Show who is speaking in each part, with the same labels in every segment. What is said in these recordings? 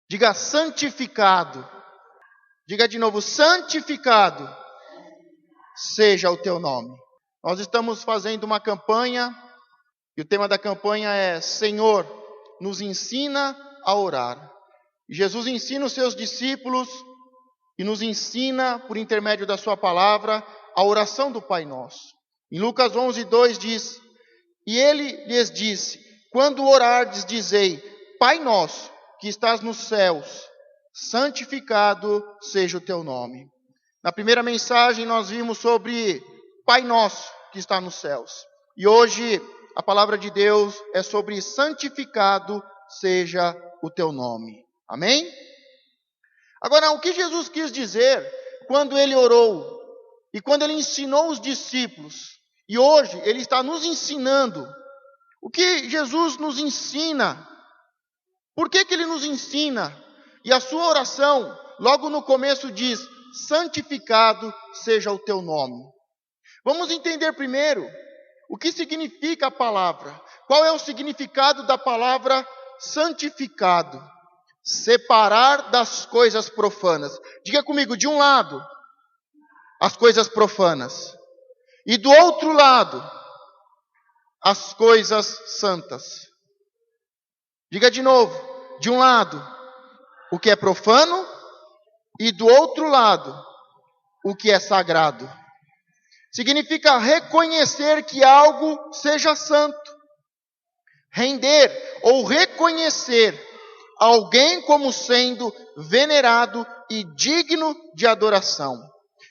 Speaker 1: Diga santificado. Diga de novo, santificado seja o teu nome. Nós estamos fazendo uma campanha, e o tema da campanha é Senhor, nos ensina a orar. Jesus ensina os seus discípulos e nos ensina, por intermédio da sua palavra, a oração do Pai Nosso. Em Lucas 11:2 diz, e ele lhes disse, quando orardes, dizei, Pai Nosso, que estás nos céus, santificado seja o teu nome. Na primeira mensagem nós vimos sobre Pai Nosso, que está nos céus. E hoje a palavra de Deus é sobre santificado seja o teu nome. Amém? Agora, o que Jesus quis dizer quando ele orou e quando ele ensinou os discípulos, e hoje ele está nos ensinando, o que Jesus nos ensina? Por que ele nos ensina? E a sua oração, logo no começo diz, santificado seja o teu nome. Vamos entender primeiro o que significa a palavra. Qual é o significado da palavra santificado? Separar das coisas profanas. Diga comigo, de um lado, as coisas profanas. E do outro lado, as coisas santas. Diga de novo, de um lado, o que é profano, e do outro lado, o que é sagrado. Significa reconhecer que algo seja santo. Render ou reconhecer alguém como sendo venerado e digno de adoração.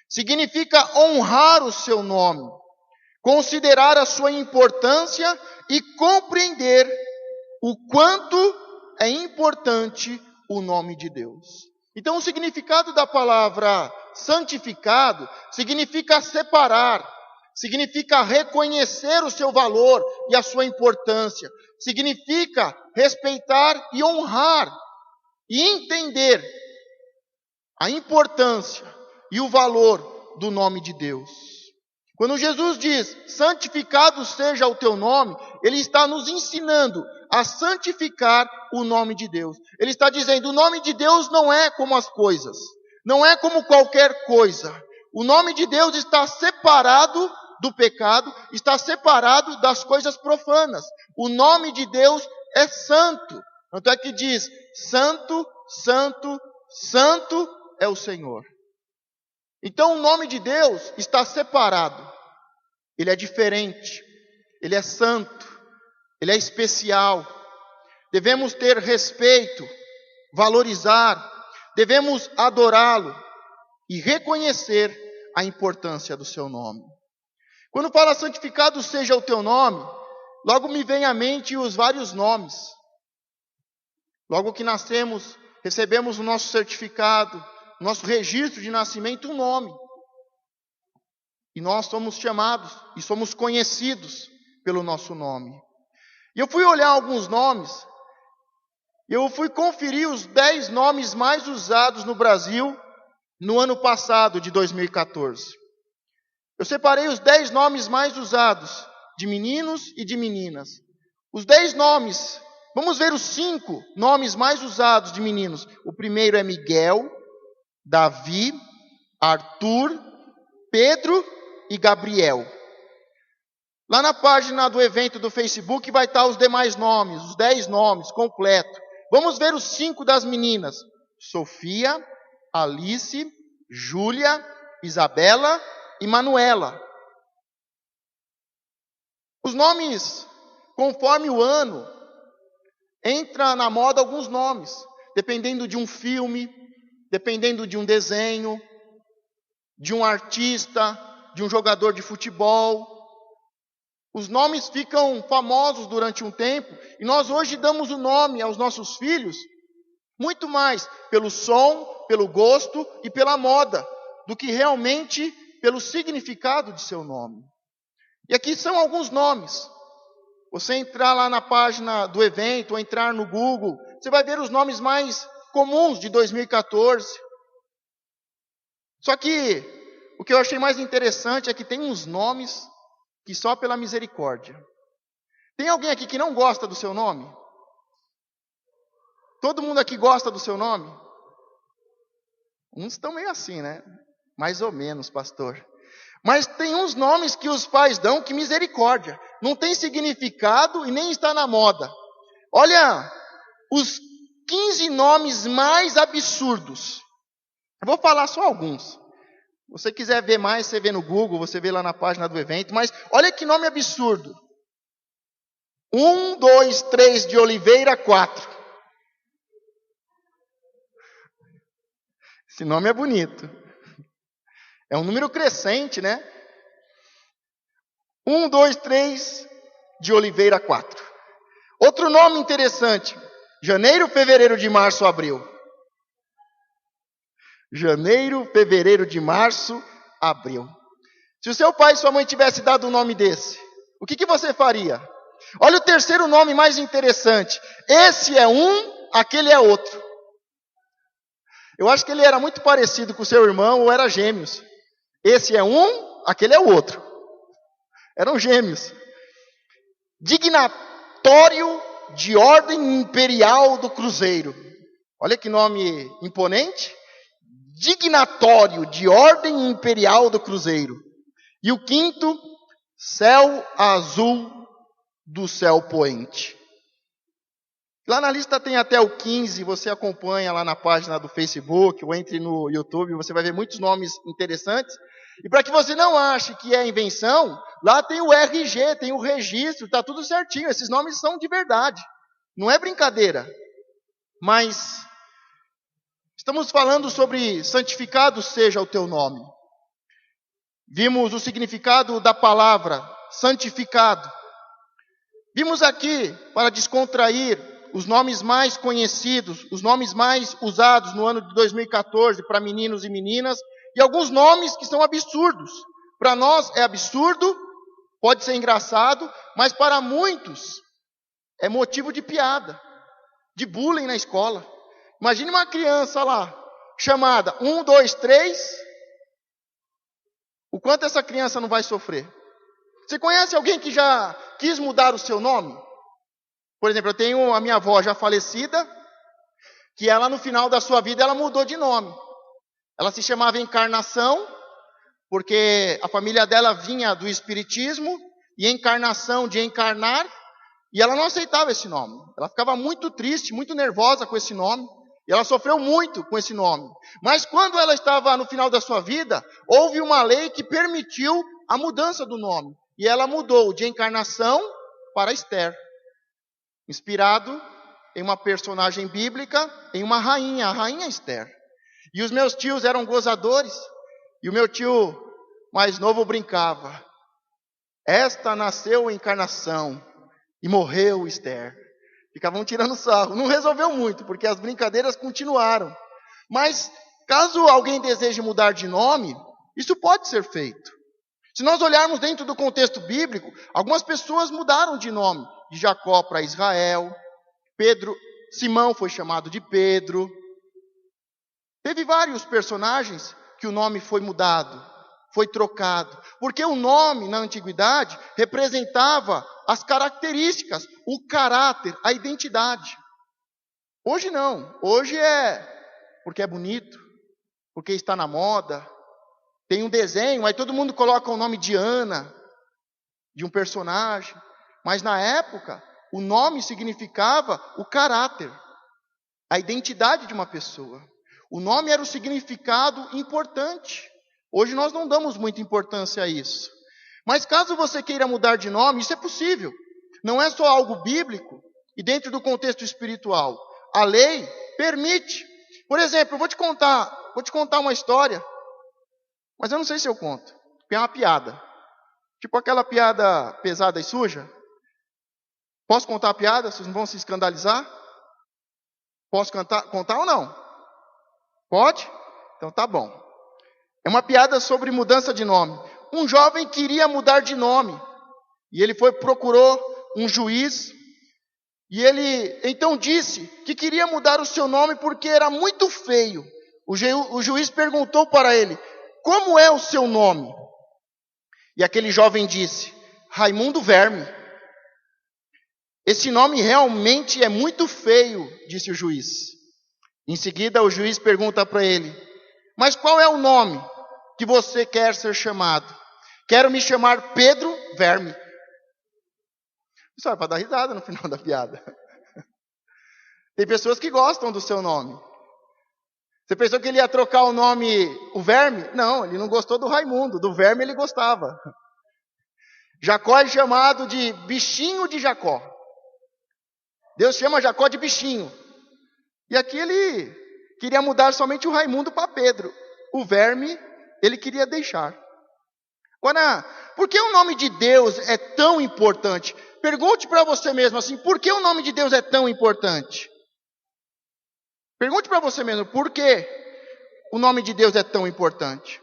Speaker 1: Significa honrar o seu nome, considerar a sua importância e compreender o quanto é importante o nome de Deus. Então, o significado da palavra santificado significa separar, significa reconhecer o seu valor e a sua importância, significa respeitar e honrar e entender a importância e o valor do nome de Deus. Quando Jesus diz, santificado seja o teu nome, ele está nos ensinando a santificar o nome de Deus. Ele está dizendo, o nome de Deus não é como as coisas, não é como qualquer coisa. O nome de Deus está separado do pecado, está separado das coisas profanas. O nome de Deus é santo. Tanto é que diz, santo, santo, santo é o Senhor. Então o nome de Deus está separado. Ele é diferente, ele é santo, ele é especial. Devemos ter respeito, valorizar, devemos adorá-lo e reconhecer a importância do seu nome. Quando fala santificado seja o teu nome, logo me vem à mente os vários nomes. Logo que nascemos, recebemos o nosso certificado, nosso registro de nascimento, um nome. E nós somos chamados e somos conhecidos pelo nosso nome. E eu fui olhar alguns nomes, eu fui conferir os 10 nomes mais usados no Brasil no ano passado, de 2014. Eu separei os 10 nomes mais usados de meninos e de meninas. Os 10 nomes, vamos ver os 5 nomes mais usados de meninos. O primeiro é Miguel, Davi, Arthur, Pedro e Gabriel. Lá na página do evento do Facebook vai estar os demais nomes, os 10 nomes completos. Vamos ver os 5 das meninas. Sofia, Alice, Júlia, Isabela e Manuela. Os nomes, conforme o ano, entra na moda alguns nomes, dependendo de um filme, dependendo de um desenho, de um artista, de um jogador de futebol. Os nomes ficam famosos durante um tempo, e nós hoje damos o nome aos nossos filhos muito mais pelo som, pelo gosto e pela moda, do que realmente pelo significado de seu nome. E aqui são alguns nomes. Você entrar lá na página do evento, ou entrar no Google, você vai ver os nomes mais comuns de 2014. Só que o que eu achei mais interessante é que tem uns nomes que só pela misericórdia. Tem alguém aqui que não gosta do seu nome? Todo mundo aqui gosta do seu nome? Uns estão meio assim, né? Mais ou menos, pastor. Mas tem uns nomes que os pais dão que misericórdia. Não tem significado e nem está na moda. Olha, os 15 nomes mais absurdos. Eu vou falar só alguns. Se você quiser ver mais, você vê no Google, você vê lá na página do evento. Mas olha que nome absurdo. 1, 2, 3 de Oliveira, 4. Esse nome é bonito. É um número crescente, né? 1, 2, 3 de Oliveira, 4. Outro nome interessante. Janeiro, fevereiro, de março, abril. Janeiro, fevereiro, de março, abril. Se o seu pai e sua mãe tivessem dado um nome desse, o que você faria? Olha o terceiro nome mais interessante. Esse é um, aquele é outro. Eu acho que ele era muito parecido com o seu irmão ou era gêmeos. Esse é um, aquele é o outro. Eram gêmeos. Dignatório de Ordem Imperial do Cruzeiro. Olha que nome imponente. Dignatório de Ordem Imperial do Cruzeiro. E o quinto, Céu Azul do Céu Poente. Lá na lista tem até o 15, você acompanha lá na página do Facebook, ou entre no YouTube, você vai ver muitos nomes interessantes. E para que você não ache que é invenção, lá tem o RG, tem o registro, está tudo certinho. Esses nomes são de verdade, não é brincadeira. Mas estamos falando sobre santificado seja o teu nome. Vimos o significado da palavra santificado. Vimos aqui, para descontrair, os nomes mais conhecidos, os nomes mais usados no ano de 2014 para meninos e meninas, e alguns nomes que são absurdos. Para nós é absurdo, pode ser engraçado, mas para muitos é motivo de piada, de bullying na escola. Imagine uma criança lá, chamada 1, 2, 3, o quanto essa criança não vai sofrer? Você conhece alguém que já quis mudar o seu nome? Por exemplo, eu tenho a minha avó já falecida, que ela no final da sua vida, ela mudou de nome. Ela se chamava Encarnação, porque a família dela vinha do Espiritismo, e encarnação de encarnar, e ela não aceitava esse nome. Ela ficava muito triste, muito nervosa com esse nome, e ela sofreu muito com esse nome. Mas quando ela estava no final da sua vida, houve uma lei que permitiu a mudança do nome. E ela mudou de Encarnação para Esther. Inspirado em uma personagem bíblica, em uma rainha, a rainha Esther. E os meus tios eram gozadores, e o meu tio mais novo brincava. Esta nasceu Encarnação e morreu Esther. Ficavam tirando sarro. Não resolveu muito, porque as brincadeiras continuaram. Mas, caso alguém deseje mudar de nome, isso pode ser feito. Se nós olharmos dentro do contexto bíblico, algumas pessoas mudaram de nome. De Jacó para Israel. Simão foi chamado de Pedro. Teve vários personagens que o nome foi mudado, foi trocado. Porque o nome, na antiguidade, representava as características, o caráter, a identidade. Hoje não. Hoje é porque é bonito, porque está na moda. Tem um desenho, aí todo mundo coloca o nome de Ana, de um personagem. Mas na época, o nome significava o caráter, a identidade de uma pessoa. O nome era o significado importante. Hoje nós não damos muita importância a isso. Mas caso você queira mudar de nome, isso é possível. Não é só algo bíblico e dentro do contexto espiritual. A lei permite. Por exemplo, eu vou te contar uma história, mas eu não sei se eu conto, porque é uma piada. Tipo aquela piada pesada e suja. Posso contar a piada? Vocês não vão se escandalizar? Posso contar ou não? Pode? Então tá bom. É uma piada sobre mudança de nome. Um jovem queria mudar de nome. E ele procurou um juiz. E ele então disse que queria mudar o seu nome porque era muito feio. O juiz perguntou para ele: como é o seu nome? E aquele jovem disse: Raimundo Verme. Esse nome realmente é muito feio, disse o juiz. Em seguida, o juiz pergunta para ele: mas qual é o nome que você quer ser chamado? Quero me chamar Pedro Verme. Isso é para dar risada no final da piada. Tem pessoas que gostam do seu nome. Você pensou que ele ia trocar o nome, o Verme? Não, ele não gostou do Raimundo. Do Verme ele gostava. Jacó é chamado de bichinho de Jacó. Deus chama Jacó de bichinho. E aqui ele queria mudar somente o Raimundo para Pedro. O Verme ele queria deixar. Agora, por que o nome de Deus é tão importante? Pergunte para você mesmo assim, por que o nome de Deus é tão importante? Pergunte para você mesmo, por que o nome de Deus é tão importante?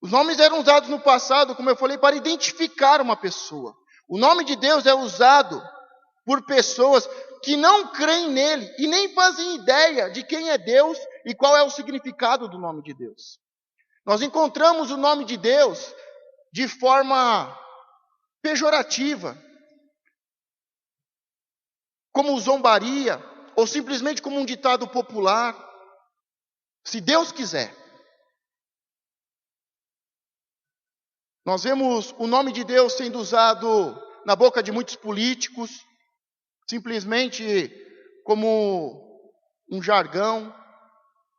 Speaker 1: Os nomes eram usados no passado, como eu falei, para identificar uma pessoa. O nome de Deus é usado por pessoas que não creem nele e nem fazem ideia de quem é Deus e qual é o significado do nome de Deus. Nós encontramos o nome de Deus de forma pejorativa, como zombaria, ou simplesmente como um ditado popular. Se Deus quiser. Nós vemos o nome de Deus sendo usado na boca de muitos políticos, simplesmente como um jargão.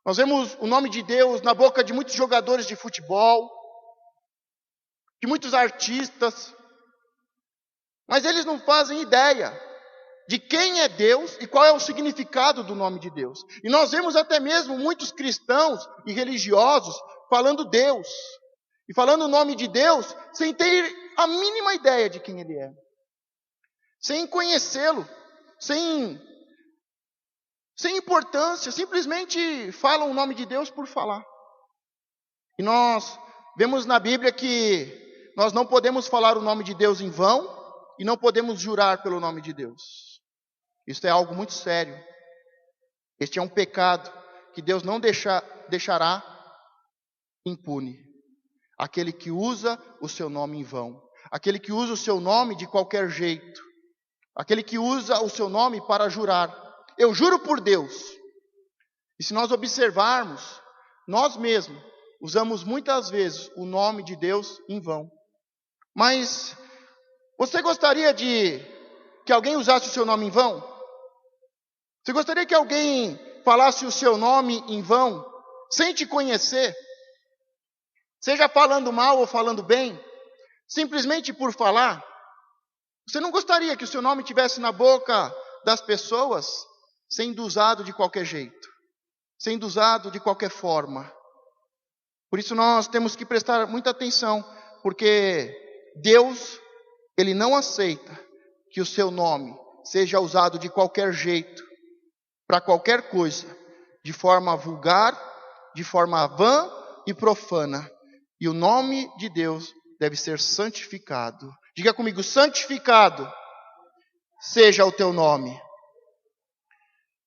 Speaker 1: Nós vemos o nome de Deus na boca de muitos jogadores de futebol, de muitos artistas, mas eles não fazem ideia de quem é Deus e qual é o significado do nome de Deus. E nós vemos até mesmo muitos cristãos e religiosos falando Deus, e falando o nome de Deus sem ter a mínima ideia de quem Ele é, sem conhecê-lo, sem importância, simplesmente falam o nome de Deus por falar. E nós vemos na Bíblia que nós não podemos falar o nome de Deus em vão e não podemos jurar pelo nome de Deus. Isso é algo muito sério. Este é um pecado que Deus não deixará impune. Aquele que usa o seu nome em vão, aquele que usa o seu nome de qualquer jeito, aquele que usa o seu nome para jurar. Eu juro por Deus. E se nós observarmos, nós mesmos usamos muitas vezes o nome de Deus em vão. Mas você gostaria de que alguém usasse o seu nome em vão? Você gostaria que alguém falasse o seu nome em vão, sem te conhecer? Seja falando mal ou falando bem, simplesmente por falar? Você não gostaria que o seu nome estivesse na boca das pessoas, sendo usado de qualquer jeito, sendo usado de qualquer forma? Por isso nós temos que prestar muita atenção, porque Deus, Ele não aceita que o seu nome seja usado de qualquer jeito, para qualquer coisa, de forma vulgar, de forma vã e profana. E o nome de Deus deve ser santificado. Diga comigo, santificado seja o teu nome.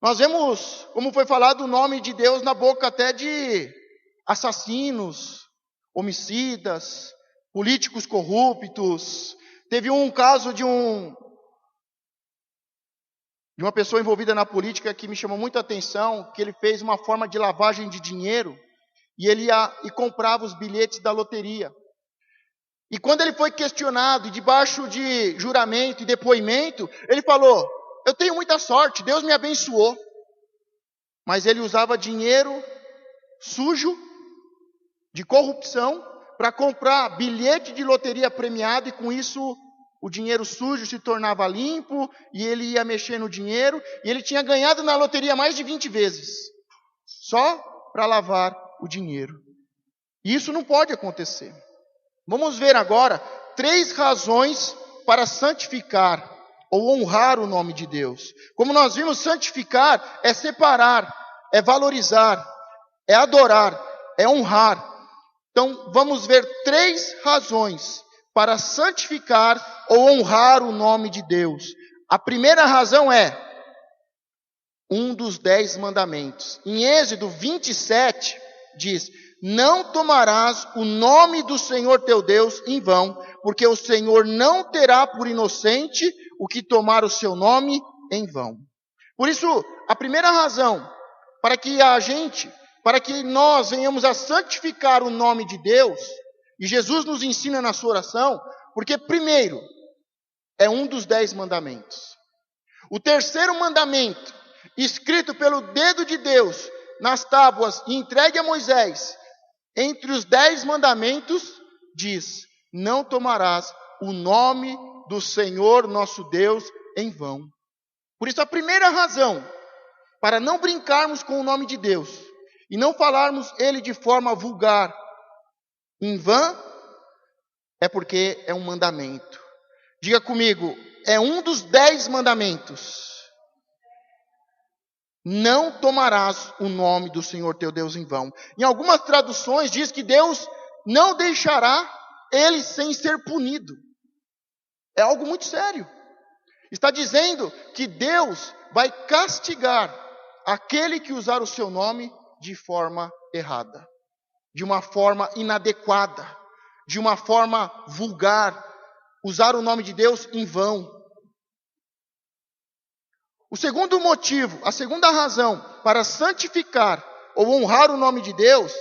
Speaker 1: Nós vemos, como foi falado, o nome de Deus na boca até de assassinos, homicidas, políticos corruptos. Teve um caso de uma pessoa envolvida na política que me chamou muita atenção, que ele fez uma forma de lavagem de dinheiro, e ele ia e comprava os bilhetes da loteria. E quando ele foi questionado, debaixo de juramento e depoimento, ele falou: eu tenho muita sorte, Deus me abençoou. Mas ele usava dinheiro sujo, de corrupção, para comprar bilhete de loteria premiado, e com isso o dinheiro sujo se tornava limpo, e ele ia mexer no dinheiro, e ele tinha ganhado na loteria mais de 20 vezes, só para lavar o dinheiro. E isso não pode acontecer. Vamos ver agora 3 razões para santificar ou honrar o nome de Deus. Como nós vimos, santificar é separar, é valorizar, é adorar, é honrar. Então vamos ver 3 razões para santificar ou honrar o nome de Deus. A primeira razão é um dos 10 mandamentos. Em Êxodo 27, diz: não tomarás o nome do Senhor teu Deus em vão, porque o Senhor não terá por inocente o que tomar o seu nome em vão. Por isso, a primeira razão para que nós venhamos a santificar o nome de Deus, e Jesus nos ensina na sua oração, porque primeiro, é um dos 10 mandamentos. O terceiro mandamento, escrito pelo dedo de Deus nas tábuas e entregue a Moisés, entre os 10 mandamentos, diz: não tomarás o nome do Senhor nosso Deus em vão. Por isso, a primeira razão para não brincarmos com o nome de Deus e não falarmos ele de forma vulgar, em vão, é porque é um mandamento. Diga comigo, é um dos 10 mandamentos. Não tomarás o nome do Senhor teu Deus em vão. Em algumas traduções diz que Deus não deixará ele sem ser punido. É algo muito sério. Está dizendo que Deus vai castigar aquele que usar o seu nome de forma errada, de uma forma inadequada, de uma forma vulgar, usar o nome de Deus em vão. O segundo motivo, a segunda razão para santificar ou honrar o nome de Deus,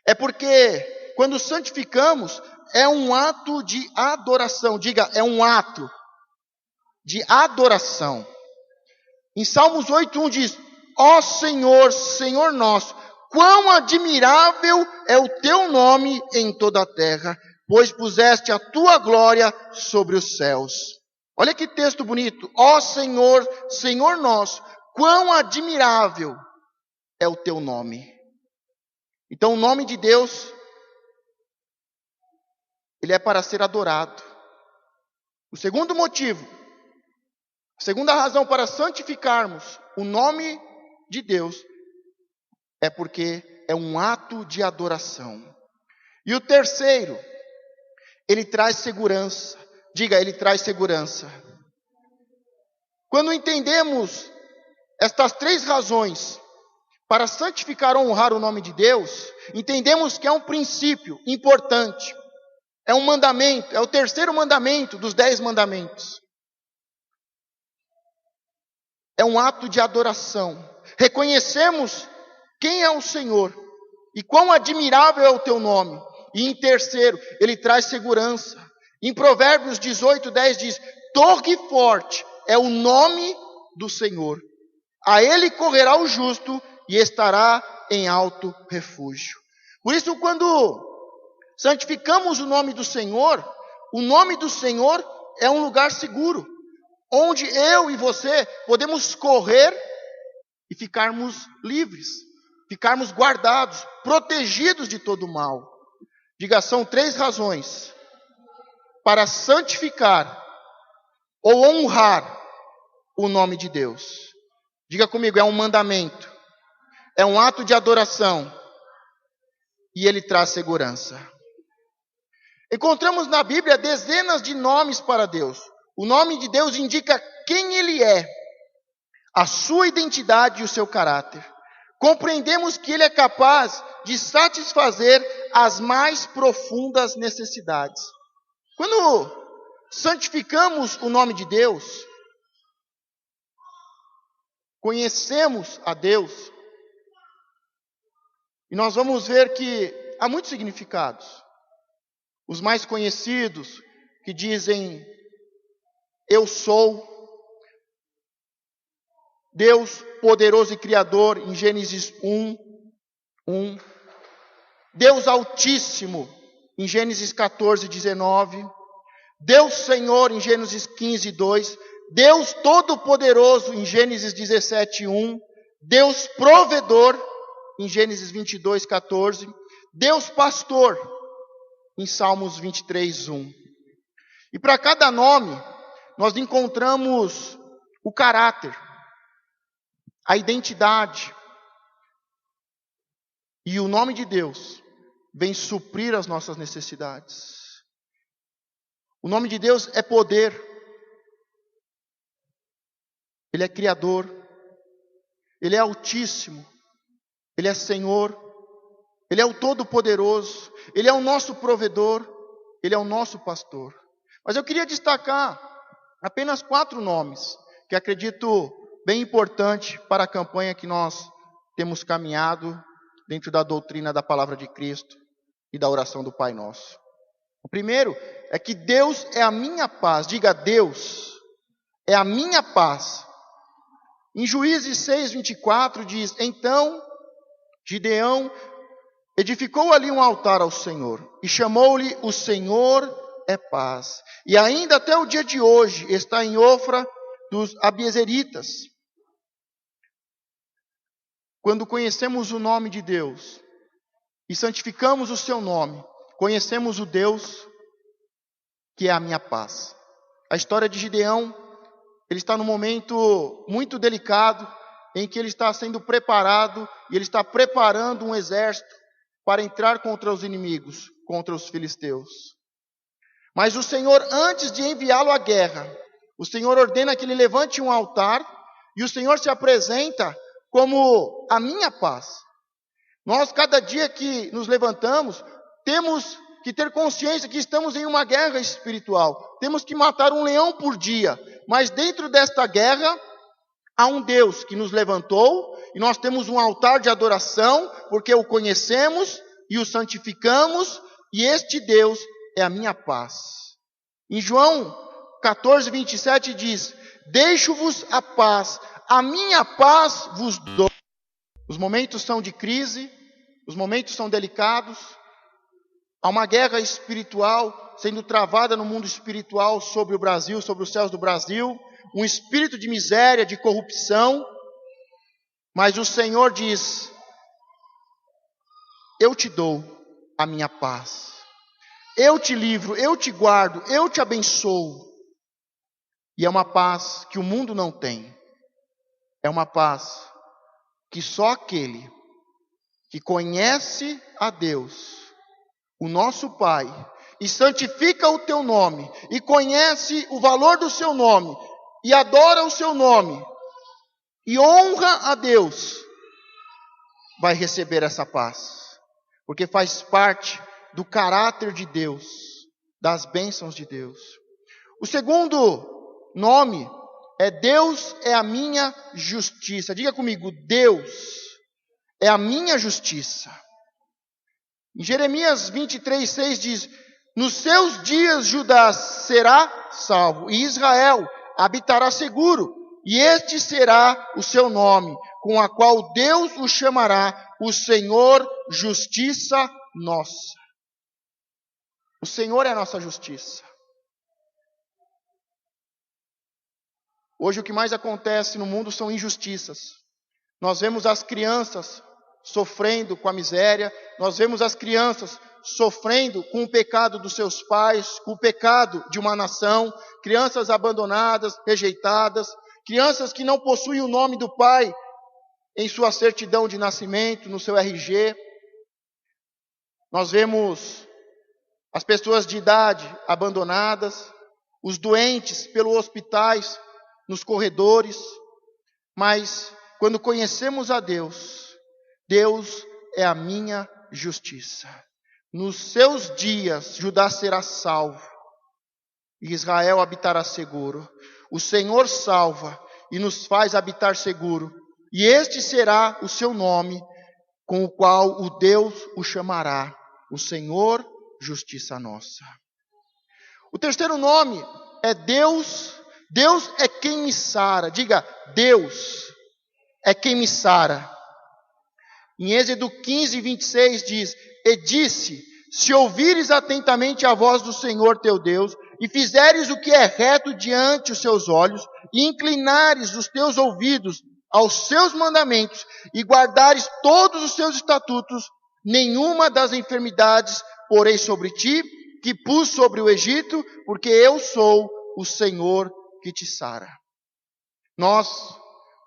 Speaker 1: é porque quando santificamos, é um ato de adoração. Diga, é um ato de adoração. Em Salmos 8:1 diz: ó Senhor, Senhor nosso, quão admirável é o teu nome em toda a terra, pois puseste a tua glória sobre os céus. Olha que texto bonito. Ó Senhor, Senhor nosso, quão admirável é o teu nome. Então o nome de Deus, ele é para ser adorado. O segundo motivo, a segunda razão para santificarmos o nome de Deus, é porque é um ato de adoração. E o terceiro, ele traz segurança. Diga, ele traz segurança. Quando entendemos estas 3 razões para santificar ou honrar o nome de Deus, entendemos que é um princípio importante. É um mandamento, é o terceiro mandamento dos 10 mandamentos. É um ato de adoração. Reconhecemos quem é o Senhor e quão admirável é o teu nome. E em terceiro, ele traz segurança. Em Provérbios 18:10 diz: torre forte é o nome do Senhor. A ele correrá o justo e estará em alto refúgio. Por isso, quando santificamos o nome do Senhor é um lugar seguro, onde eu e você podemos correr e ficarmos livres, ficarmos guardados, protegidos de todo mal. Diga, são 3 razões para santificar ou honrar o nome de Deus. Diga comigo, é um mandamento, é um ato de adoração e ele traz segurança. Encontramos na Bíblia dezenas de nomes para Deus. O nome de Deus indica quem ele é, a sua identidade e o seu caráter. Compreendemos que ele é capaz de satisfazer as mais profundas necessidades. Quando santificamos o nome de Deus, conhecemos a Deus, e nós vamos ver que há muitos significados. Os mais conhecidos, que dizem: eu sou. Deus poderoso e criador, em Gênesis 1:1. Deus altíssimo, em Gênesis 14:19. Deus Senhor, em Gênesis 15:2. Deus todo-poderoso, em Gênesis 17:1. Deus provedor, em Gênesis 22:14. Deus pastor, em Salmos 23:1. E para cada nome, nós encontramos o caráter, a identidade. E o nome de Deus vem suprir as nossas necessidades. O nome de Deus é poder. Ele é criador. Ele é Altíssimo, Ele é Senhor, Ele é o Todo-Poderoso, Ele é o nosso provedor, Ele é o nosso pastor. Mas eu queria destacar apenas 4 nomes, que acredito bem importante para a campanha que nós temos caminhado dentro da doutrina da Palavra de Cristo e da oração do Pai Nosso. O primeiro é que Deus é a minha paz. Diga, Deus é a minha paz. Em Juízes 6:24 diz: Então Gideão edificou ali um altar ao Senhor e chamou-lhe o Senhor é paz. E ainda até o dia de hoje está em Ofra dos Abiezeritas. Quando conhecemos o nome de Deus e santificamos o seu nome, conhecemos o Deus que é a minha paz. A história de Gideão, ele está num momento muito delicado, em que ele está sendo preparado, e ele está preparando um exército para entrar contra os inimigos, contra os filisteus. Mas o Senhor, antes de enviá-lo à guerra, o Senhor ordena que ele levante um altar, e o Senhor se apresenta como a minha paz. Nós, cada dia que nos levantamos, temos que ter consciência que estamos em uma guerra espiritual. Temos que matar um leão por dia. Mas dentro desta guerra, há um Deus que nos levantou, e nós temos um altar de adoração, porque o conhecemos e o santificamos, e este Deus é a minha paz. Em João 14:27 diz: Deixo-vos a paz, a minha paz vos dou. Os momentos são de crise, os momentos são delicados. Há uma guerra espiritual sendo travada no mundo espiritual sobre o Brasil, sobre os céus do Brasil. Um espírito de miséria, de corrupção. Mas o Senhor diz: eu te dou a minha paz. Eu te livro, eu te guardo, eu te abençoo. E é uma paz que o mundo não tem. É uma paz que só aquele que conhece a Deus, o nosso Pai, e santifica o teu nome, e conhece o valor do seu nome, e adora o seu nome, e honra a Deus, vai receber essa paz. Porque faz parte do caráter de Deus, das bênçãos de Deus. O segundo nome é Deus é a minha justiça. Diga comigo, Deus é a minha justiça. Em Jeremias 23:6 diz: Nos seus dias Judá será salvo, e Israel habitará seguro, e este será o seu nome, com a qual Deus o chamará, o Senhor, justiça nossa. O Senhor é a nossa justiça. Hoje o que mais acontece no mundo são injustiças. Nós vemos as crianças sofrendo com a miséria, nós vemos as crianças sofrendo com o pecado dos seus pais, com o pecado de uma nação, crianças abandonadas, rejeitadas, crianças que não possuem o nome do pai em sua certidão de nascimento, no seu RG. Nós vemos as pessoas de idade abandonadas, os doentes pelos hospitais, nos corredores. Mas quando conhecemos a Deus, Deus é a minha justiça. Nos seus dias Judá será salvo, e Israel habitará seguro. O Senhor salva e nos faz habitar seguro, e este será o seu nome, com o qual o Deus o chamará, o Senhor, justiça nossa. O terceiro nome é Deus. Deus é quem me sara. Diga, Deus é quem me sara. Em Êxodo 15:26 diz: E disse, se ouvires atentamente a voz do Senhor teu Deus, e fizeres o que é reto diante os seus olhos, e inclinares os teus ouvidos aos seus mandamentos, e guardares todos os seus estatutos, nenhuma das enfermidades porei sobre ti, que pus sobre o Egito, porque eu sou o Senhor que te sara. Nós,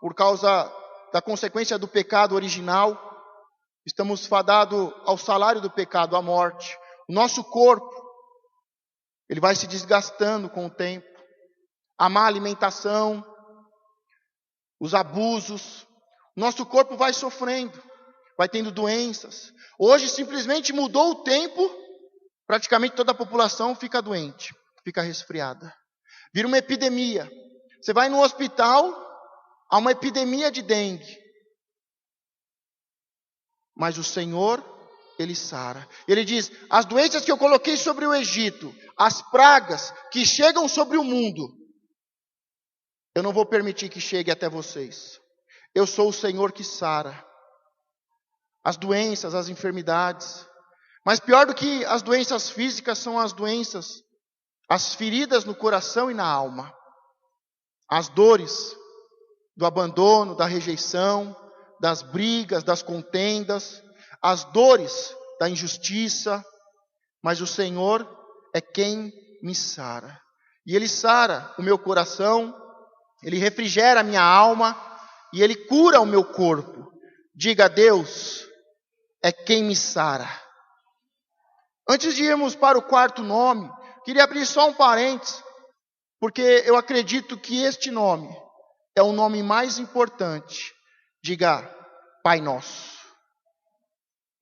Speaker 1: por causa da consequência do pecado original, estamos fadados ao salário do pecado, à morte. O nosso corpo, ele vai se desgastando com o tempo. A má alimentação, os abusos, Nosso corpo vai sofrendo, vai tendo doenças. Hoje simplesmente mudou o tempo, praticamente toda a população fica doente, fica resfriada. Vira uma epidemia. Você vai no hospital, há uma epidemia de dengue. Mas o Senhor, Ele sara. Ele diz, as doenças que eu coloquei sobre o Egito, as pragas que chegam sobre o mundo, eu não vou permitir que chegue até vocês. Eu sou o Senhor que sara. As doenças, as enfermidades. Mas pior do que as doenças físicas são as doenças, as feridas no coração e na alma. As dores do abandono, da rejeição, das brigas, das contendas, as dores da injustiça, mas o Senhor é quem me sara. E Ele sara o meu coração, Ele refrigera a minha alma e Ele cura o meu corpo. Diga a Deus, é quem me sara. Antes de irmos para o quarto nome, queria abrir só um parênteses, porque eu acredito que este nome é o nome mais importante. Diga, Pai Nosso.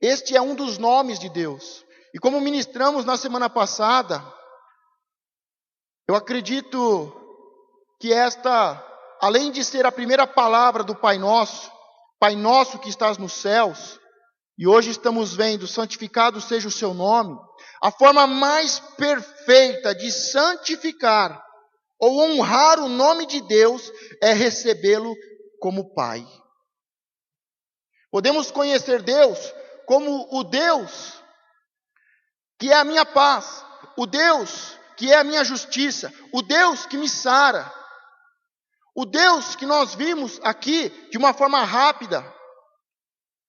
Speaker 1: Este é um dos nomes de Deus. E como ministramos na semana passada, eu acredito que esta, além de ser a primeira palavra do Pai Nosso que estás nos céus, e hoje estamos vendo, santificado seja o seu nome, a forma mais perfeita de santificar ou honrar o nome de Deus é recebê-lo como Pai. Podemos conhecer Deus como o Deus que é a minha paz, o Deus que é a minha justiça, o Deus que me sara, o Deus que nós vimos aqui de uma forma rápida,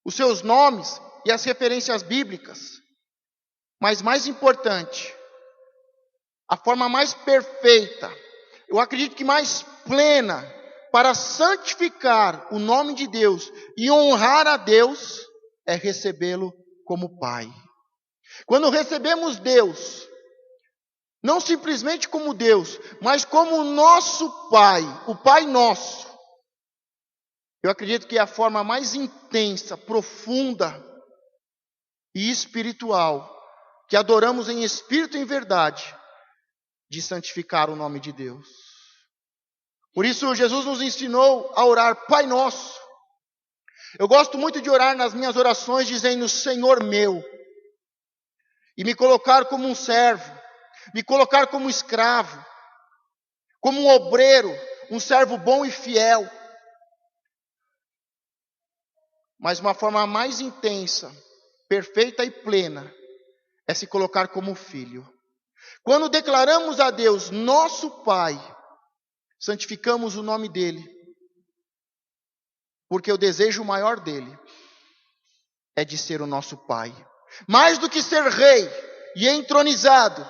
Speaker 1: os seus nomes e as referências bíblicas. Mas mais importante, a forma mais perfeita, eu acredito que mais plena, para santificar o nome de Deus e honrar a Deus, é recebê-lo como Pai. Quando recebemos Deus, não simplesmente como Deus, mas como o nosso Pai, o Pai Nosso, eu acredito que é a forma mais intensa, profunda e espiritual, que adoramos em espírito e em verdade, de santificar o nome de Deus. Por isso Jesus nos ensinou a orar Pai Nosso. Eu gosto muito de orar nas minhas orações dizendo Senhor meu, e me colocar como um servo, me colocar como escravo, como um obreiro, um servo bom e fiel. Mas uma forma mais intensa, perfeita e plena, é se colocar como filho. Quando declaramos a Deus, nosso Pai, santificamos o nome dEle, porque o desejo maior dEle é de ser o nosso Pai. Mais do que ser rei e entronizado,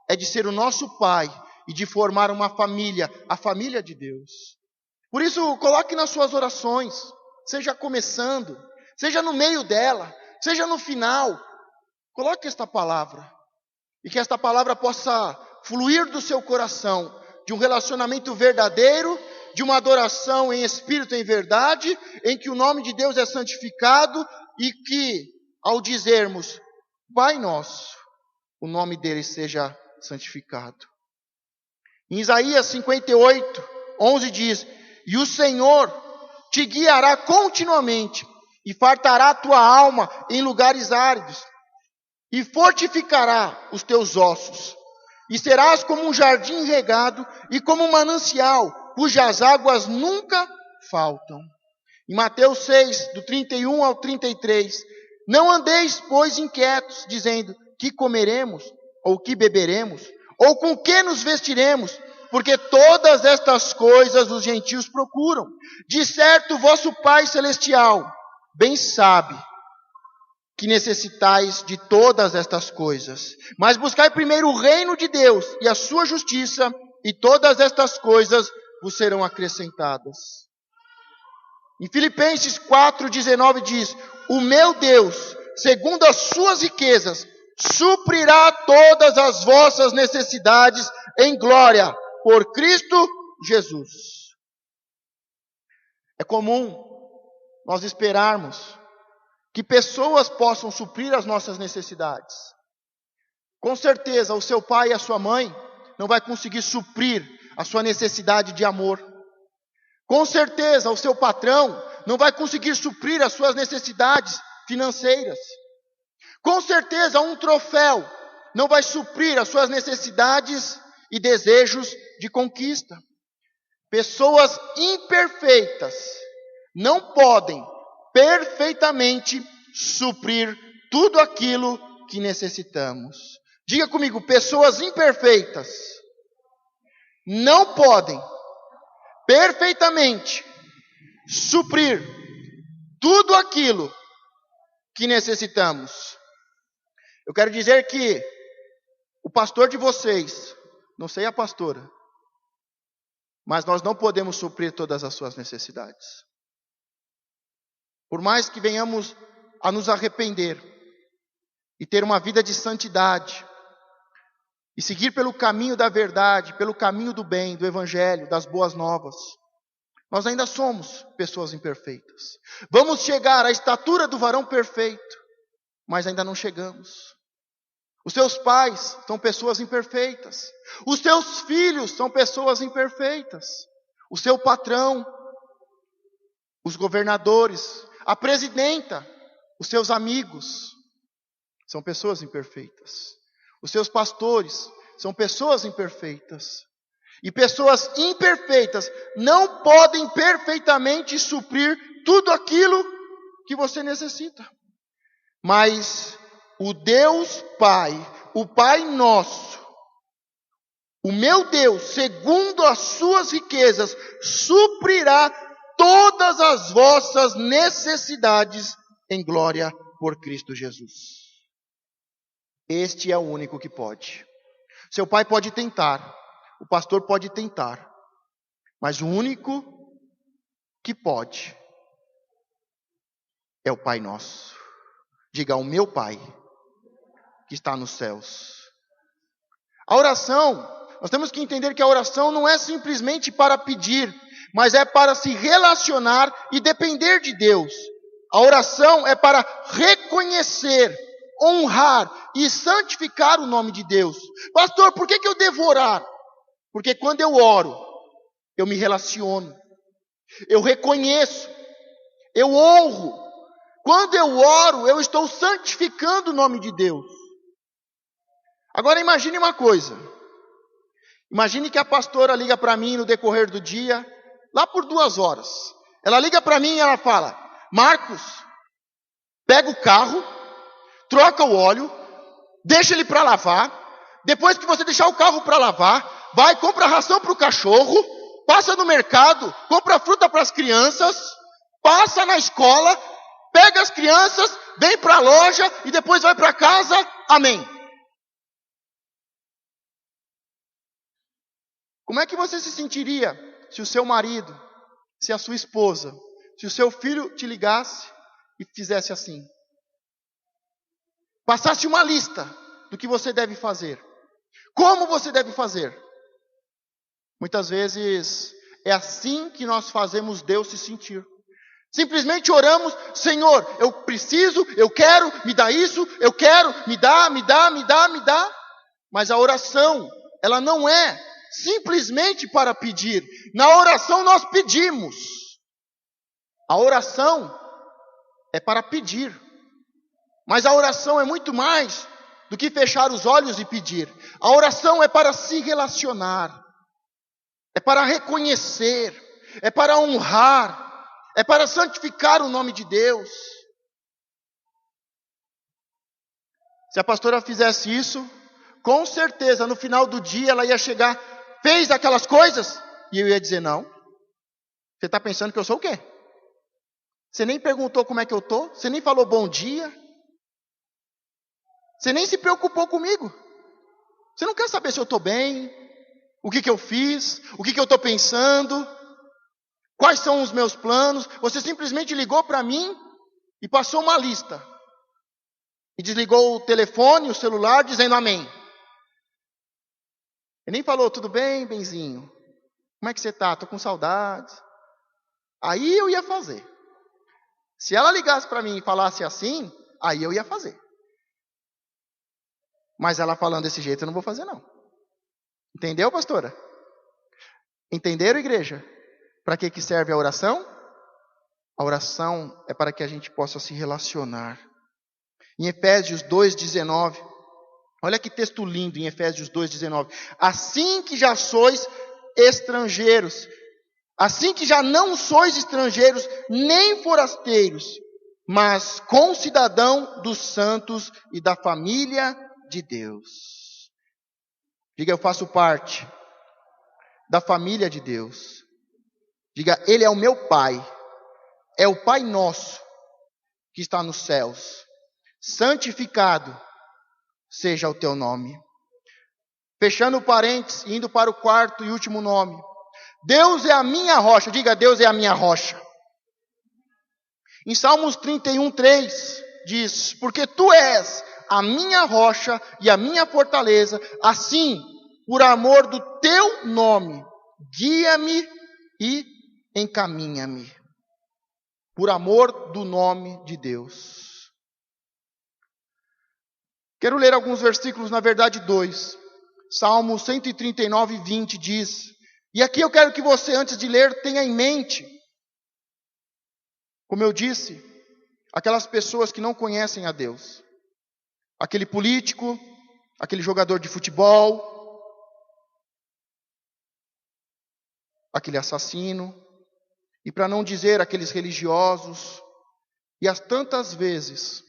Speaker 1: é de ser o nosso Pai e de formar uma família, a família de Deus. Por isso, coloque nas suas orações, seja começando, seja no meio dela, seja no final, coloque esta palavra. E que esta palavra possa fluir do seu coração, de um relacionamento verdadeiro, de uma adoração em espírito e em verdade, em que o nome de Deus é santificado e que, ao dizermos Pai Nosso, o nome dele seja santificado. Em Isaías 58, 11 diz, e o Senhor te guiará continuamente e fartará a tua alma em lugares áridos e fortificará os teus ossos. E serás como um jardim regado e como um manancial, cujas águas nunca faltam. Em Mateus 6, do 31 ao 33, não andeis, pois, inquietos, dizendo, que comeremos, ou que beberemos, ou com que nos vestiremos, porque todas estas coisas os gentios procuram. De certo, vosso Pai Celestial bem sabe que necessitais de todas estas coisas. Mas buscai primeiro o reino de Deus e a sua justiça, e todas estas coisas vos serão acrescentadas. Em Filipenses 4,19 diz, o meu Deus, segundo as suas riquezas, suprirá todas as vossas necessidades em glória, por Cristo Jesus. É comum nós esperarmos que pessoas possam suprir as nossas necessidades. Com certeza, o seu pai e a sua mãe não vai conseguir suprir a sua necessidade de amor. Com certeza, o seu patrão não vai conseguir suprir as suas necessidades financeiras. Com certeza, um troféu não vai suprir as suas necessidades e desejos de conquista. Pessoas imperfeitas não podem perfeitamente suprir tudo aquilo que necessitamos. Diga comigo, pessoas imperfeitas não podem perfeitamente suprir tudo aquilo que necessitamos. Eu quero dizer que o pastor de vocês, não sei a pastora, mas nós não podemos suprir todas as suas necessidades. Por mais que venhamos a nos arrepender e ter uma vida de santidade, e seguir pelo caminho da verdade, pelo caminho do bem, do evangelho, das boas novas, nós ainda somos pessoas imperfeitas. Vamos chegar à estatura do varão perfeito, mas ainda não chegamos. Os seus pais são pessoas imperfeitas. Os seus filhos são pessoas imperfeitas. O seu patrão, os governadores, a presidenta, os seus amigos são pessoas imperfeitas. Os seus pastores são pessoas imperfeitas. E pessoas imperfeitas não podem perfeitamente suprir tudo aquilo que você necessita. Mas o Deus Pai, o Pai nosso, o meu Deus, segundo as suas riquezas, suprirá todas as vossas necessidades em glória por Cristo Jesus. Este é o único que pode. Seu pai pode tentar, o pastor pode tentar, mas o único que pode é o Pai nosso. Diga, o meu Pai que está nos céus. A oração, nós temos que entender que a oração não é simplesmente para pedir, mas é para se relacionar e depender de Deus. A oração é para reconhecer, honrar e santificar o nome de Deus. Pastor, por que eu devo orar? Porque quando eu oro, eu me relaciono, eu reconheço, eu honro. Quando eu oro, eu estou santificando o nome de Deus. Agora imagine uma coisa. Imagine que a pastora liga para mim no decorrer do dia, lá por 2 horas. Ela liga para mim e ela fala: Marcos, pega o carro, troca o óleo, deixa ele para lavar. Depois que você deixar o carro para lavar, vai, compra ração para o cachorro, passa no mercado, compra fruta para as crianças, passa na escola, pega as crianças, vem para a loja e depois vai para casa. Amém. Como é que você se sentiria se o seu marido, se a sua esposa, se o seu filho te ligasse e fizesse assim? Passasse uma lista do que você deve fazer. Como você deve fazer? Muitas vezes é assim que nós fazemos Deus se sentir. Simplesmente oramos: Senhor, eu preciso, eu quero, me dá isso, eu quero, me dá. Mas a oração, ela não é simplesmente para pedir. Na oração nós pedimos. A oração é para pedir. Mas a oração é muito mais do que fechar os olhos e pedir. A oração é para se relacionar. É para reconhecer. É para honrar. É para santificar o nome de Deus. Se a pastora fizesse isso, com certeza no final do dia ela ia chegar: fez aquelas coisas? E eu ia dizer: não. Você está pensando que eu sou o quê? Você nem perguntou como é que eu estou? Você nem falou bom dia? Você nem se preocupou comigo? Você não quer saber se eu estou bem? O que eu fiz? O que eu estou pensando? Quais são os meus planos? Você simplesmente ligou para mim e passou uma lista. E desligou o telefone, o celular, dizendo amém. E nem falou: tudo bem, benzinho? Como é que você está? Estou com saudade. Aí eu ia fazer. Se ela ligasse para mim e falasse assim, aí eu ia fazer. Mas ela falando desse jeito, eu não vou fazer não. Entendeu, pastora? Entenderam, igreja? Para que serve a oração? A oração é para que a gente possa se relacionar. Em Efésios 2,19, olha que texto lindo em Efésios 2,19. Assim que já sois estrangeiros, assim que já não sois estrangeiros, nem forasteiros, mas concidadão dos santos e da família de Deus. Diga, eu faço parte da família de Deus. Diga, Ele é o meu Pai. É o Pai nosso que está nos céus. Santificado seja o teu nome. Fechando o parênteses, indo para o quarto e último nome. Deus é a minha rocha. Diga, Deus é a minha rocha. Em Salmos 31:3 diz, porque tu és a minha rocha e a minha fortaleza, assim, por amor do teu nome, guia-me e encaminha-me. Por amor do nome de Deus. Quero ler alguns versículos, na verdade 2. Salmo 139:20 diz, e aqui eu quero que você, antes de ler, tenha em mente, como eu disse, aquelas pessoas que não conhecem a Deus. Aquele político, aquele jogador de futebol, aquele assassino, e para não dizer aqueles religiosos, e as tantas vezes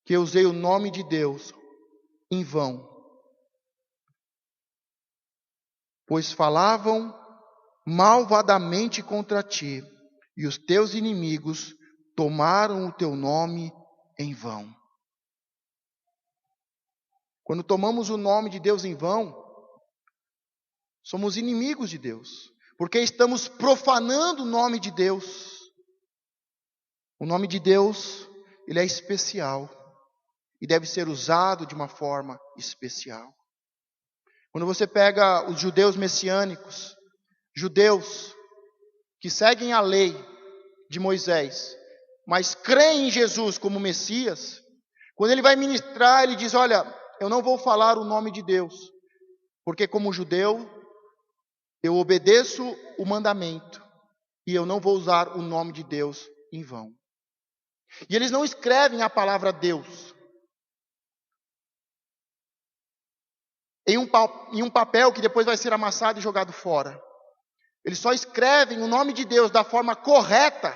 Speaker 1: que eu usei o nome de Deus em vão, pois falavam malvadamente contra ti, e os teus inimigos tomaram o teu nome em vão. Quando tomamos o nome de Deus em vão, somos inimigos de Deus, porque estamos profanando o nome de Deus. O nome de Deus, ele é especial e deve ser usado de uma forma especial. Quando você pega os judeus messiânicos, judeus que seguem a lei de Moisés, mas creem em Jesus como Messias, quando ele vai ministrar, ele diz, olha, eu não vou falar o nome de Deus, porque como judeu, eu obedeço o mandamento, e eu não vou usar o nome de Deus em vão. E eles não escrevem a palavra Deus em um papel que depois vai ser amassado e jogado fora. Eles só escrevem o nome de Deus da forma correta,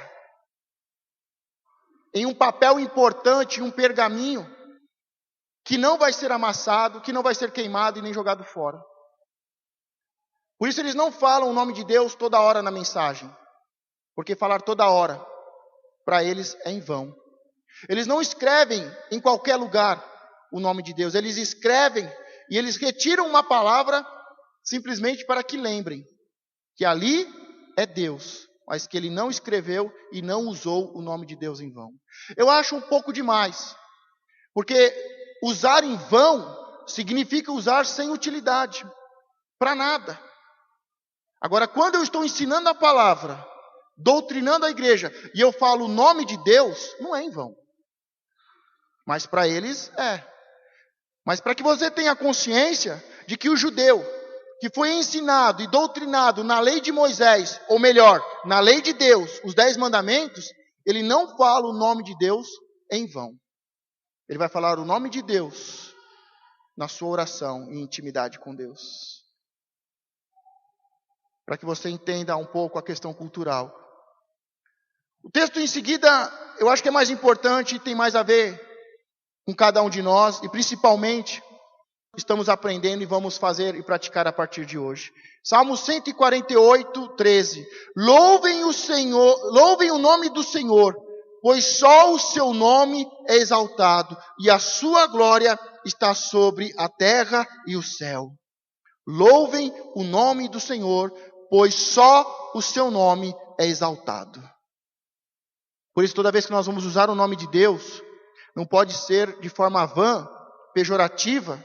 Speaker 1: em um papel importante, em um pergaminho, que não vai ser amassado, que não vai ser queimado e nem jogado fora. Por isso eles não falam o nome de Deus toda hora na mensagem, porque falar toda hora, para eles é em vão. Eles não escrevem em qualquer lugar o nome de Deus, eles escrevem e eles retiram uma palavra simplesmente para que lembrem que ali é Deus, mas que ele não escreveu e não usou o nome de Deus em vão. Eu acho um pouco demais, porque usar em vão significa usar sem utilidade, para nada. Agora, quando eu estou ensinando a palavra, doutrinando a igreja, e eu falo o nome de Deus, não é em vão. Mas para eles é. Mas para que você tenha consciência de que o judeu, que foi ensinado e doutrinado na lei de Moisés, ou melhor, na lei de Deus, os 10 mandamentos, ele não fala o nome de Deus em vão. Ele vai falar o nome de Deus na sua oração e intimidade com Deus. Para que você entenda um pouco a questão cultural. O texto em seguida, eu acho que é mais importante e tem mais a ver com cada um de nós, e principalmente, estamos aprendendo e vamos fazer e praticar a partir de hoje. Salmo 148:13. Louvem o Senhor, louvem o nome do Senhor, pois só o seu nome é exaltado, e a sua glória está sobre a terra e o céu. Louvem o nome do Senhor, pois só o seu nome é exaltado. Por isso, toda vez que nós vamos usar o nome de Deus, não pode ser de forma vã, pejorativa,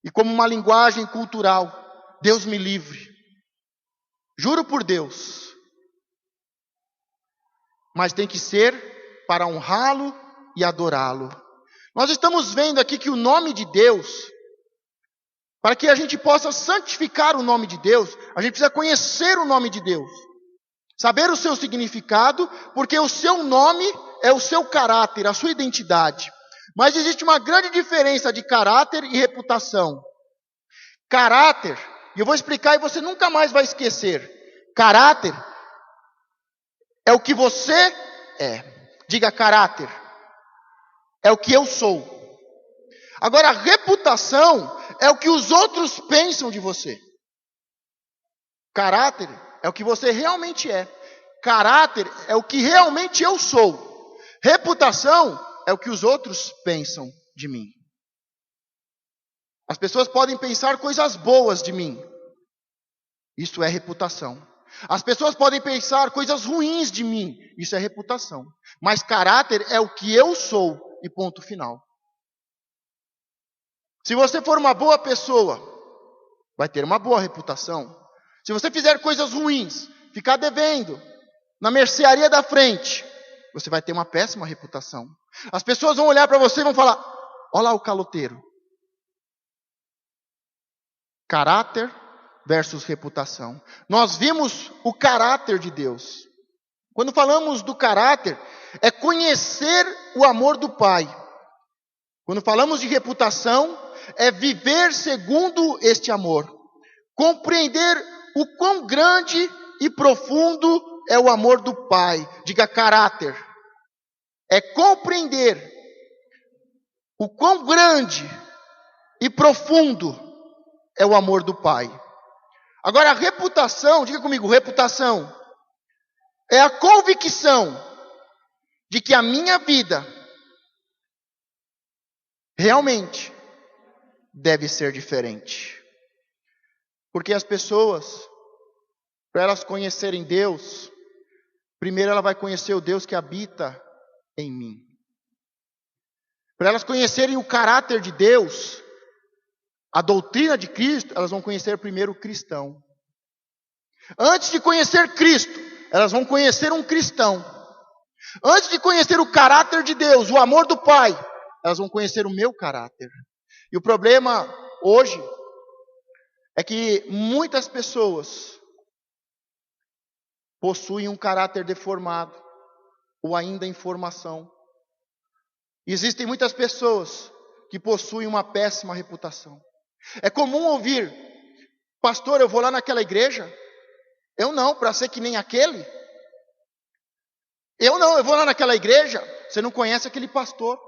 Speaker 1: e como uma linguagem cultural. Deus me livre. Juro por Deus. mas tem que ser para honrá-lo e adorá-lo. Nós estamos vendo aqui que o nome de Deus, para que a gente possa santificar o nome de Deus, a gente precisa conhecer o nome de Deus, saber o seu significado, porque o seu nome é o seu caráter, a sua identidade. Mas existe uma grande diferença de caráter e reputação. Caráter, e eu vou explicar e você nunca mais vai esquecer. Caráter é o que você é. Diga caráter. É o que eu sou. Agora, reputação é o que os outros pensam de você. Caráter é o que você realmente é. Caráter é o que realmente eu sou. Reputação é o que os outros pensam de mim. As pessoas podem pensar coisas boas de mim. Isso é reputação. As pessoas podem pensar coisas ruins de mim. Isso é reputação. Mas caráter é o que eu sou. E ponto final. Se você for uma boa pessoa, vai ter uma boa reputação. Se você fizer coisas ruins, ficar devendo na mercearia da frente, você vai ter uma péssima reputação. As pessoas vão olhar para você e vão falar: olha lá o caloteiro. Caráter versus reputação. Nós vimos o caráter de Deus. Quando falamos do caráter, é conhecer o amor do Pai. Quando falamos de reputação, é viver segundo este amor. Compreender o quão grande e profundo é o amor do Pai. Diga caráter. É compreender o quão grande e profundo é o amor do Pai. Agora, a reputação, diga comigo, reputação, é a convicção de que a minha vida realmente deve ser diferente. Porque as pessoas, para elas conhecerem Deus, primeiro ela vai conhecer o Deus que habita em mim. Para elas conhecerem o caráter de Deus, a doutrina de Cristo, elas vão conhecer primeiro o cristão. Antes de conhecer Cristo, elas vão conhecer um cristão. Antes de conhecer o caráter de Deus, o amor do Pai, elas vão conhecer o meu caráter. E o problema hoje é que muitas pessoas possuem um caráter deformado ou ainda em formação. Existem muitas pessoas que possuem uma péssima reputação. É comum ouvir: pastor, eu vou lá naquela igreja. Eu não, para ser que nem aquele. Eu vou lá naquela igreja. Você não conhece aquele pastor.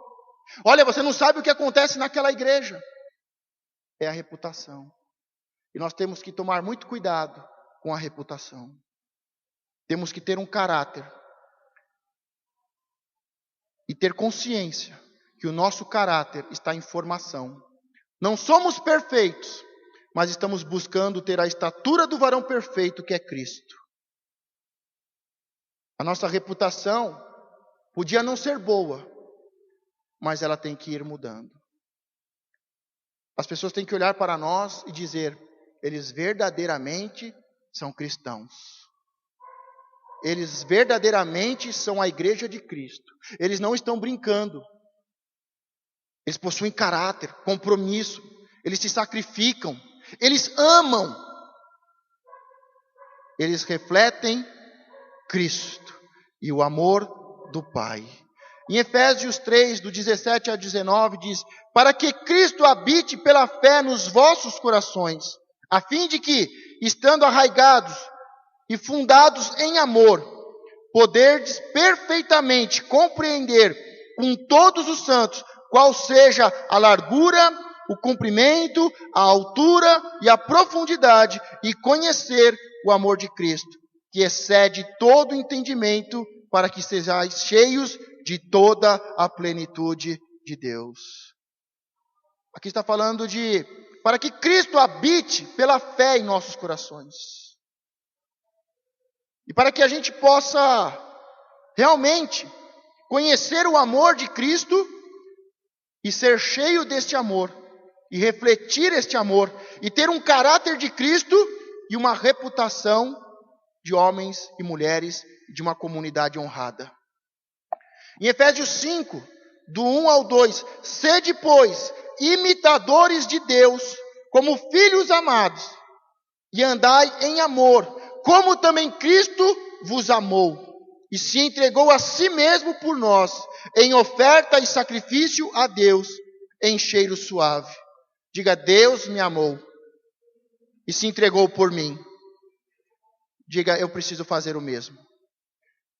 Speaker 1: Olha, você não sabe o que acontece naquela igreja. É a reputação. E nós temos que tomar muito cuidado com a reputação. Temos que ter um caráter. E ter consciência que o nosso caráter está em formação. Não somos perfeitos, mas estamos buscando ter a estatura do varão perfeito que é Cristo. A nossa reputação podia não ser boa, mas ela tem que ir mudando. As pessoas têm que olhar para nós e dizer: eles verdadeiramente são cristãos. Eles verdadeiramente são a igreja de Cristo. Eles não estão brincando. Eles possuem caráter, compromisso. Eles se sacrificam. Eles amam. Eles refletem Cristo e o amor do Pai. Em Efésios 3, do 17 a 19, diz: para que Cristo habite pela fé nos vossos corações, a fim de que, estando arraigados e fundados em amor, poderdes perfeitamente compreender com todos os santos qual seja a largura, o comprimento, a altura e a profundidade, e conhecer o amor de Cristo, que excede todo entendimento, para que sejais cheios de toda a plenitude de Deus. Aqui está falando de para que Cristo habite pela fé em nossos corações. E para que a gente possa realmente conhecer o amor de Cristo e ser cheio deste amor, e refletir este amor, e ter um caráter de Cristo e uma reputação de homens e mulheres de uma comunidade honrada. Em Efésios 5, do 1 ao 2, sede, pois, imitadores de Deus, como filhos amados, e andai em amor, como também Cristo vos amou, e se entregou a si mesmo por nós, em oferta e sacrifício a Deus, em cheiro suave. Diga, Deus me amou, e se entregou por mim. Diga, eu preciso fazer o mesmo.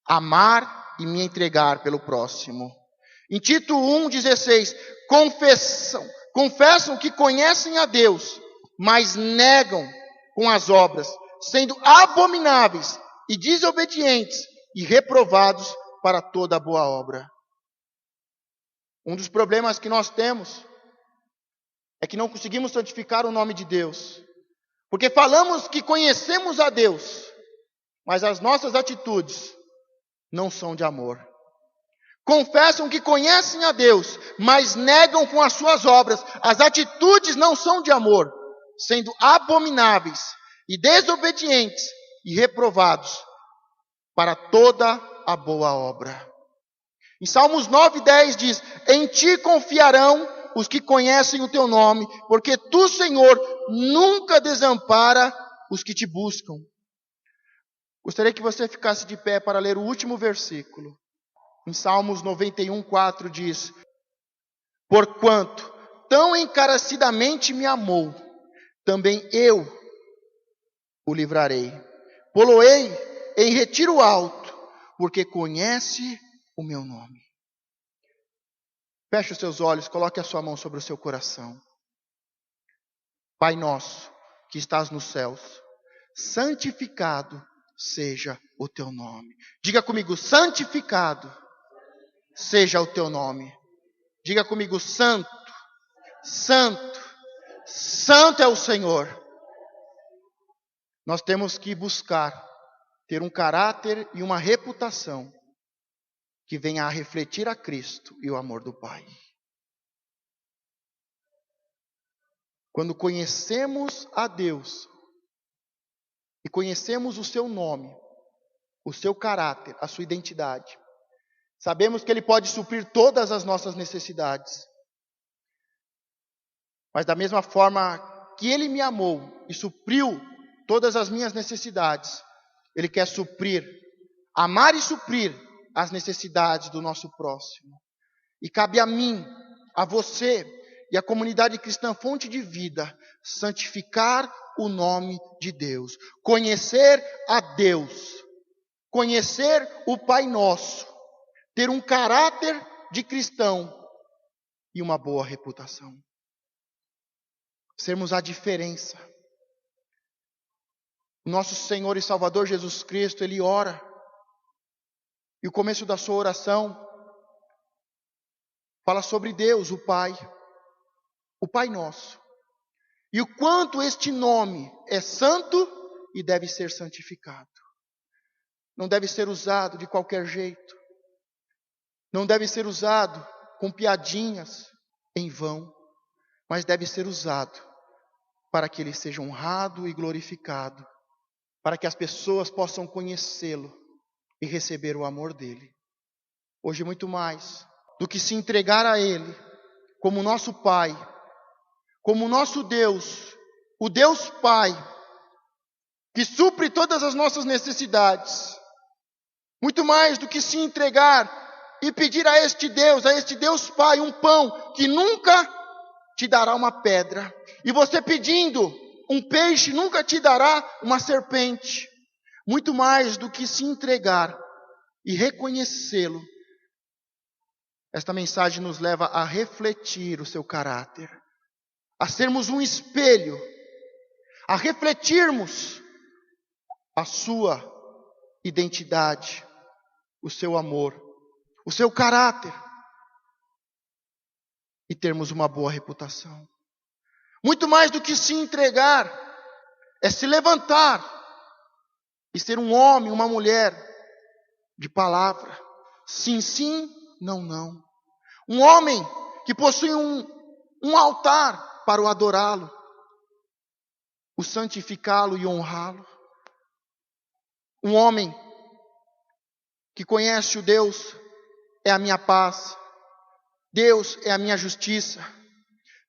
Speaker 1: Amar e me entregar pelo próximo. Em Tito 1,16, confessam que conhecem a Deus, mas negam com as obras, sendo abomináveis e desobedientes e reprovados para toda boa obra. Um dos problemas que nós temos é que não conseguimos santificar o nome de Deus, porque falamos que conhecemos a Deus, mas as nossas atitudes não são de amor. Confessam que conhecem a Deus, mas negam com as suas obras. As atitudes não são de amor, sendo abomináveis e desobedientes e reprovados para toda a boa obra. Em Salmos 9:10 diz, em ti confiarão os que conhecem o teu nome, porque tu, Senhor, nunca desampara os que te buscam. Gostaria que você ficasse de pé para ler o último versículo. Em Salmos 91:4 diz, porquanto tão encarecidamente me amou, também eu o livrarei. Poloei em retiro alto, porque conhece o meu nome. Feche os seus olhos, coloque a sua mão sobre o seu coração. Pai nosso, que estás nos céus, santificado seja o teu nome. Diga comigo, santificado seja o teu nome. Diga comigo, santo, santo, santo é o Senhor. Nós temos que buscar ter um caráter e uma reputação que venha a refletir a Cristo e o amor do Pai. Quando conhecemos a Deus e conhecemos o seu nome, o seu caráter, a sua identidade, sabemos que Ele pode suprir todas as nossas necessidades. Mas da mesma forma que Ele me amou e supriu todas as minhas necessidades, Ele quer suprir, amar e suprir as necessidades do nosso próximo. E cabe a mim, a você e à comunidade cristã Fonte de Vida, santificar o nome de Deus. Conhecer a Deus. Conhecer o Pai Nosso. Ter um caráter de cristão e uma boa reputação. Sermos a diferença. O nosso Senhor e Salvador Jesus Cristo, Ele ora. E o começo da sua oração fala sobre Deus, o Pai Nosso. E o quanto este nome é santo e deve ser santificado. Não deve ser usado de qualquer jeito. Não deve ser usado com piadinhas em vão, mas deve ser usado para que Ele seja honrado e glorificado, para que as pessoas possam conhecê-lo e receber o amor dEle. Hoje muito mais do que se entregar a Ele como nosso Pai, como nosso Deus, o Deus Pai, que supre todas as nossas necessidades. Muito mais do que se entregar e pedir a este Deus Pai, um pão que nunca te dará uma pedra. E você pedindo um peixe nunca te dará uma serpente. Muito mais do que se entregar e reconhecê-lo. Esta mensagem nos leva a refletir o seu caráter, a sermos um espelho, a refletirmos a sua identidade, o seu amor, o seu caráter e termos uma boa reputação. Muito mais do que se entregar, é se levantar e ser um homem, uma mulher de palavra. Sim, sim, não, não. Um homem que possui um altar para o adorá-lo, o santificá-lo e honrá-lo. Um homem que conhece o Deus é a minha paz. Deus é a minha justiça.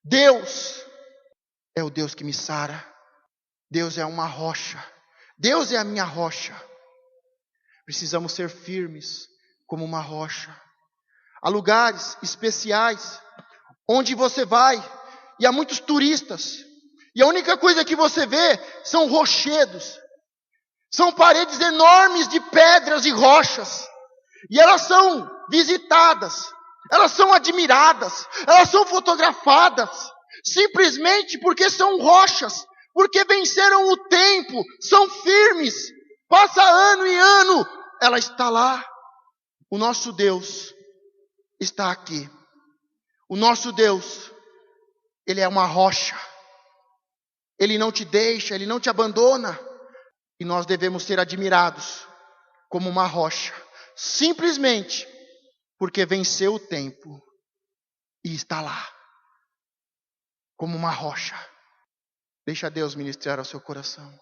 Speaker 1: Deus é o Deus que me sara. Deus é uma rocha. Deus é a minha rocha. Precisamos ser firmes como uma rocha. Há lugares especiais onde você vai e há muitos turistas. E a única coisa que você vê são rochedos. São paredes enormes de pedras e rochas. E elas são visitadas. Elas são admiradas. Elas são fotografadas. Simplesmente porque são rochas. Porque venceram o tempo. São firmes. Passa ano e ano. Ela está lá. O nosso Deus está aqui. O nosso Deus, Ele é uma rocha. Ele não te deixa, Ele não te abandona. E nós devemos ser admirados como uma rocha. Simplesmente porque venceu o tempo e está lá. Como uma rocha. Deixa Deus ministrar ao seu coração.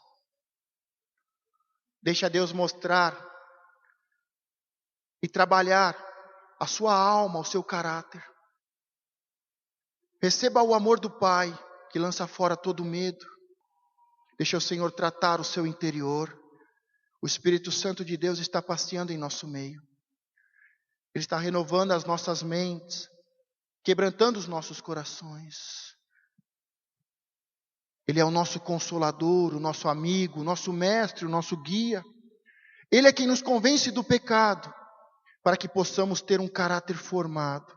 Speaker 1: Deixa Deus mostrar e trabalhar a sua alma, o seu caráter. Receba o amor do Pai, que lança fora todo medo. Deixa o Senhor tratar o seu interior. O Espírito Santo de Deus está passeando em nosso meio. Ele está renovando as nossas mentes, quebrantando os nossos corações. Ele é o nosso consolador, o nosso amigo, o nosso mestre, o nosso guia. Ele é quem nos convence do pecado, para que possamos ter um caráter formado.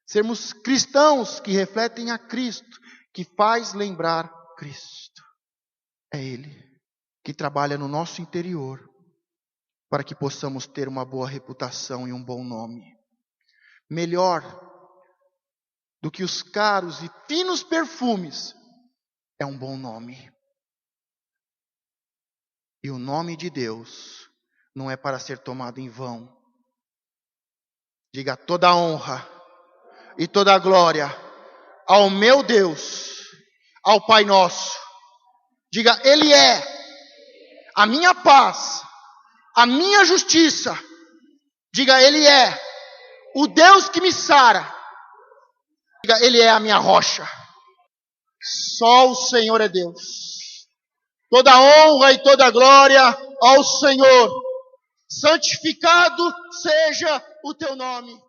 Speaker 1: Sermos cristãos que refletem a Cristo, que faz lembrar Cristo. É Ele que trabalha no nosso interior, para que possamos ter uma boa reputação e um bom nome. Melhor do que os caros e finos perfumes, é um bom nome. E o nome de Deus não é para ser tomado em vão. Diga toda a honra e toda a glória ao meu Deus, ao Pai nosso. Diga, Ele é a minha paz, a minha justiça. Diga, Ele é o Deus que me sara. Diga, Ele é a minha rocha. Só o Senhor é Deus. Toda honra e toda glória ao Senhor. Santificado seja o teu nome.